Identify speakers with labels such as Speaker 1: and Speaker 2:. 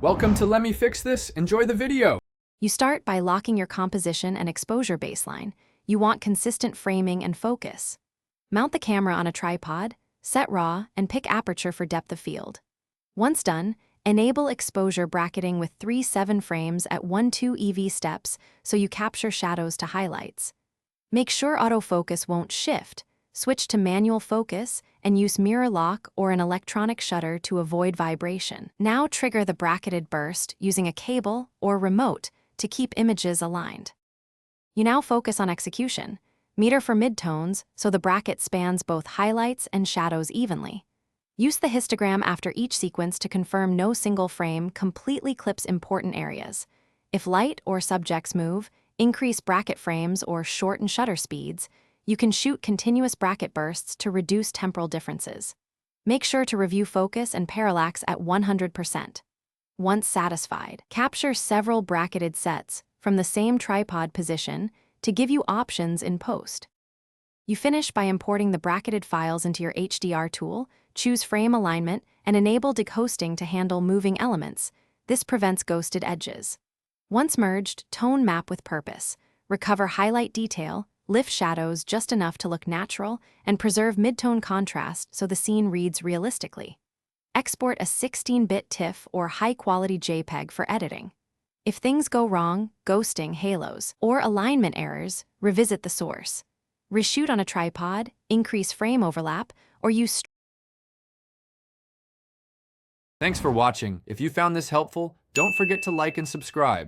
Speaker 1: Welcome to Let Me Fix This. Enjoy the video.
Speaker 2: You start by locking your composition and exposure baseline. You want consistent framing and focus. Mount the camera on a tripod, set RAW, and pick aperture for depth of field. Once done, enable exposure bracketing with 3/7 frames at 1/2 EV steps so you capture shadows to highlights. Make sure autofocus won't shift. Switch to manual focus and use mirror lock or an electronic shutter to avoid vibration. Now trigger the bracketed burst using a cable or remote to keep images aligned. You now focus on execution. Meter for midtones so the bracket spans both highlights and shadows evenly. Use the histogram after each sequence to confirm no single frame completely clips important areas. If light or subjects move, increase bracket frames or shorten shutter speeds. You can shoot continuous bracket bursts to reduce temporal differences. Make sure to review focus and parallax at 100%. Once satisfied, capture several bracketed sets from the same tripod position to give you options in post. You finish by importing the bracketed files into your HDR tool, choose frame alignment, and enable deghosting to handle moving elements. This prevents ghosted edges. Once merged, tone map with purpose. Recover highlight detail, lift shadows just enough to look natural, and preserve midtone contrast so the scene reads realistically. Export a 16-bit TIFF or high-quality JPEG for editing. If things go wrong, ghosting, halos, or alignment errors, revisit the source. Reshoot on a tripod, increase frame overlap, or use.
Speaker 1: Thanks for watching. If you found this helpful, don't forget to like and subscribe.